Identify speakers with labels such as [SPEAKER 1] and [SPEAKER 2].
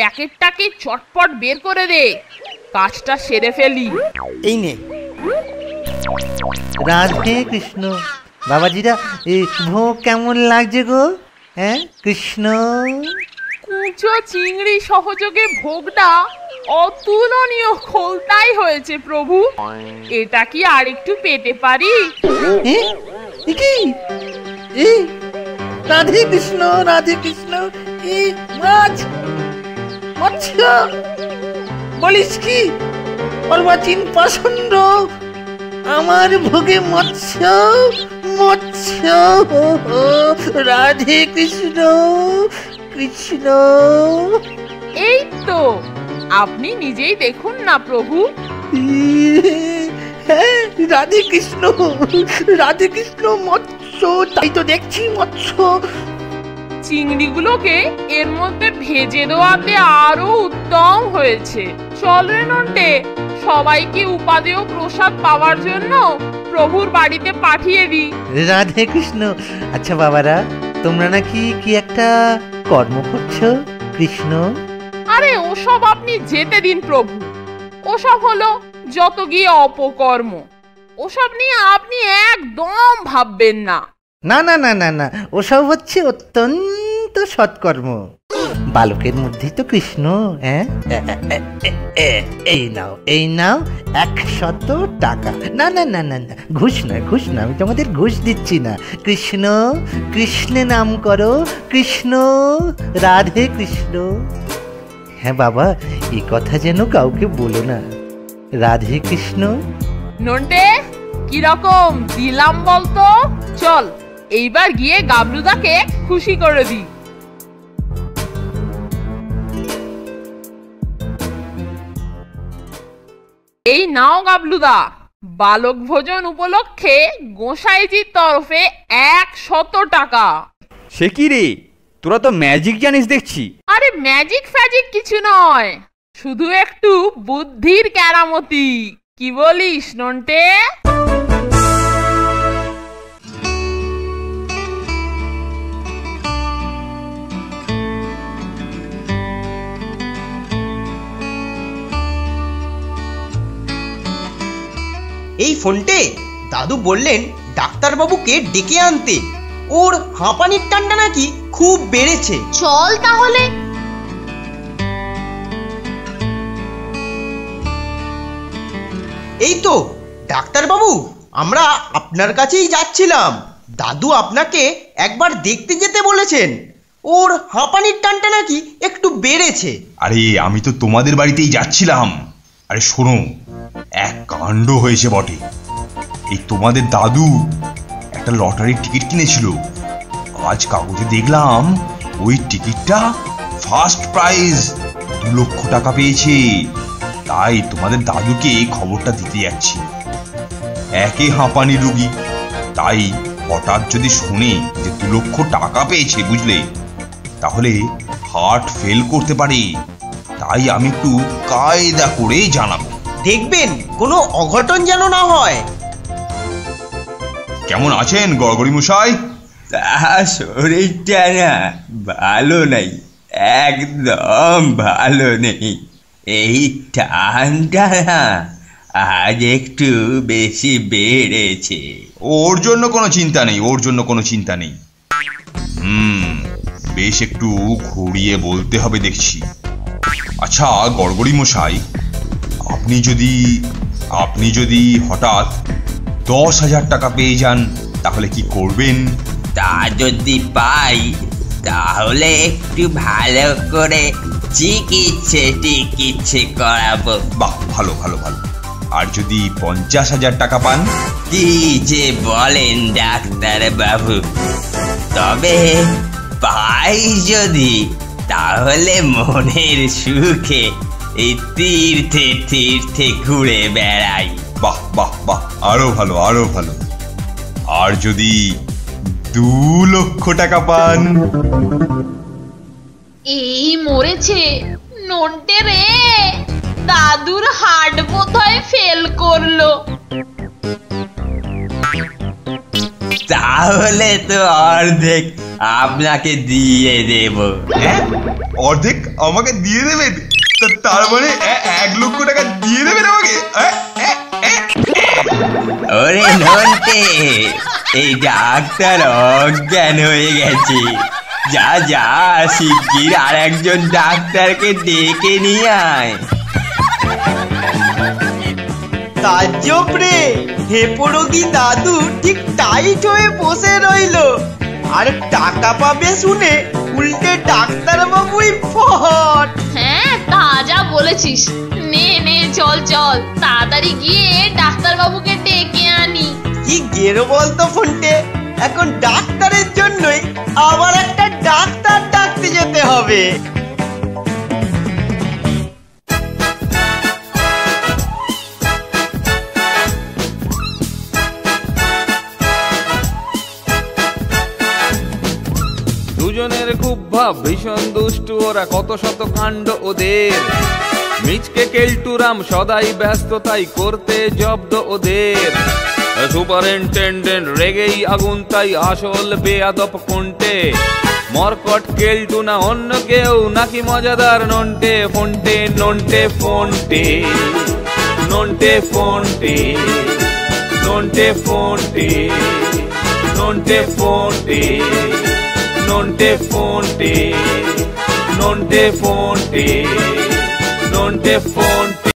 [SPEAKER 1] প্যাকেটটাকে চটপট বের করে দে, কাজটা সেরে ফেলি।
[SPEAKER 2] এই নে। রাধে কৃষ্ণ। বাবাজিরা, এই ভোগ কেমন লাগছে গো? হ্যাঁ কৃষ্ণ।
[SPEAKER 1] কুচো চিংড়ি সহযোগে ভোগটা অতুলনীয় খোলতাই হয়েছে প্রভু। এটা কি আর একটু পেতে পারি?
[SPEAKER 2] রাধে কৃষ্ণ, রাধে কৃষ্ণ। এই মাছ, মৎস্য বলিস কি? অর্বাচীন পাষণ্ড, আমার ভোগে মৎস্য, মৎস্য। রাধে কৃষ্ণ, কৃষ্ণ।
[SPEAKER 1] এই তো, আপনি নিজেই দেখুন না প্রভু।
[SPEAKER 2] হ্যাঁ, রাধে কৃষ্ণ, রাধে কৃষ্ণ। মৎস্য, তাই তো দেখছি মৎস্য।
[SPEAKER 1] চিংড়িগুলোকে এর মধ্যে ভেজে দেওয়াতে আরো উত্তম হয়েছে। চল রে নন্টে, সবাইকে উপাদেয় প্রসাদ পাওয়ার জন্য প্রভুর বাড়িতে পাঠিয়ে দি।
[SPEAKER 2] রাধে কৃষ্ণ। আচ্ছা বাবারা, তোমরা নাকি কি একটা কর্ম করছো কৃষ্ণ?
[SPEAKER 1] আরে ওসব আপনি যেতে দিন প্রভু। ওসব হলো যত গিয়ে অপকর্ম। ওসব নিয়ে আপনি একদম ভাববেন না।
[SPEAKER 2] না না না না না, ওসব হচ্ছে অত্যন্ত সৎকর্ম। বালকের মধ্যেই তো কৃষ্ণ। হ্যাঁ, এই নাও, এই নাও 100 টাকা। না না না না না, ঘুষ নয়, ঘুষ নয়, আমি তোমাদের ঘুষ দিচ্ছি না। কৃষ্ণ, কৃষ্ণে নাম করো, কৃষ্ণ, রাধে কৃষ্ণ। হ্যাঁ বাবা, এই কথা যেন কাউকে বলো না। রাধে কৃষ্ণ।
[SPEAKER 1] নন্টে, কিরকম দিলাম বলতো? চল এইবার গিয়ে গাবলুদাকে খুশি করে দি। এই নাও গাবলুদা, বালক ভোজন উপলক্ষে গোসাইজির তরফে 100 টাকা।
[SPEAKER 3] সে কি রে, তোরা তো ম্যাজিক জানিস দেখছি।
[SPEAKER 1] আরে ম্যাজিক ফ্যাজিক কিছু নয়, শুধু একটু বুদ্ধির কেরামতি। কি বলিস নন্টে?
[SPEAKER 4] এই ফোনটে, দাদু বললেন ডাক্তারবাবুকে ডেকে আনতে। ওর হাঁপানির টানটা নাকি খুব বেড়েছে।
[SPEAKER 5] চল তাহলে।
[SPEAKER 4] এই তো ডাক্তারবাবু, আমরা আপনার কাছেই যাচ্ছিলাম। দাদু আপনাকে একবার দেখতে যেতে বলেছেন। ওর হাঁপানির টানটা নাকি একটু বেড়েছে।
[SPEAKER 6] আরে আমি তো তোমাদের বাড়িতেই যাচ্ছিলাম। আরে শোনো, এক কাণ্ড হয়েছে বটে। এই তোমাদের দাদু একটা লটারির টিকিট কিনেছিল। আজ কাগজে দেখলাম ওই টিকিটটা ফার্স্ট প্রাইজ 2 লক্ষ টাকা পেয়েছে। তাই তোমাদের দাদুকে খবরটা দিতে যাচ্ছি। একে হাঁপানি রুগী, তাই হঠাৎ যদি শুনে যে 2 লক্ষ টাকা পেয়েছে, বুঝলে, তাহলে হার্ট ফেল করতে পারে। তাই আমি একটু কায়দা করে জানাবো।
[SPEAKER 4] দেখবেন কোনো অঘটন যেন না হয়।
[SPEAKER 6] কেমন আছেন গড়গড়ি মশাই?
[SPEAKER 7] শরীরটা না ভালো নেই, একদম ভালো নেই। এই ঠান্ডা না আজ একটু বেশি বেড়েছে।
[SPEAKER 6] ওর জন্য কোনো চিন্তা নেই, ওর জন্য কোনো চিন্তা নেই। বেশ একটু ঘুরিয়ে বলতে হবে দেখছি। আচ্ছা গড়গড়ি মশাই, আপনি যদি হঠাৎ 10,000 টাকা পেয়ে যান, তাহলে কি করবেন?
[SPEAKER 7] তা যদি পাই তাহলে একটু ভালো করে চিকিৎসা করাবো।
[SPEAKER 6] বাহ, ভালো ভালো ভালো। আর যদি 50,000 টাকা পান?
[SPEAKER 7] কি যে বলেন ডাক্তার বাবু, তবে পাই যদি, তাহলে মনের সুখে এই তীর্থে তীর্থে ঘুরে বেড়াই।
[SPEAKER 6] বাহ বাহ বাহ, আরো ভালো, আরো ভালো। আর যদি 2 লক্ষ টাকা পান?
[SPEAKER 5] এই মরেছে নন্টে রে, দাদুর হার্ট বোধহয় ফেল করলো।
[SPEAKER 7] তাহলে তো অর্ধেক আপনাকে দিয়ে দেব।
[SPEAKER 6] হ্যাঁ, অর্ধেক আমাকে দিয়ে দেবেন? তার মানে 1 লক্ষ টাকা দিয়ে দেবেন আমাকে?
[SPEAKER 7] ওরে নন্টে, এই ডাক্তার অজ্ঞান হয়ে গেছে। যা যা, শিগগির আর একজন ডাক্তারকে ডেকে নিয়ে আয়।
[SPEAKER 4] তাজ্জব রে, হেপরোগী দাদু ঠিক টাইট হয়ে বসে রইলো, আর টাকা পাবে শুনে উল্টে ডাক্তার বাবুই ফট।
[SPEAKER 5] হ্যাঁ, তা যা বলেছিস। নে নে, চল চল, তাড়াতাড়ি গিয়ে ডাক্তার বাবুকে ডেকে আনি।
[SPEAKER 4] কি গেরো বলতো ফোনটে, এখন ডাক্তারের জন্যই আবার একটা ডাক্তার ডাকতে যেতে হবে।
[SPEAKER 8] দুজনের খুব ভাব, ভীষণ দুষ্টু ওরা, কত শত কাণ্ড ওদের। মিচকে কেলটুরাম সদাই ব্যস্ত, তাই করতে জব্দ ওদের। সুপারিনটেন্ডেন্ট রেগেই আগুন, তাই আসল বেয়াদব কোনটে। মরকট কেলটু না অন্য কেউ, নাকি মজাদার নন্টে ফোনটে। নন্টে ফোনটে, নন্টে ফোনটে, নন্টে ফোনটে, নন্টে ফোনটে, নন্টে ফোনটে, নন্টে ফোনটে, নন্টে ফোনটে।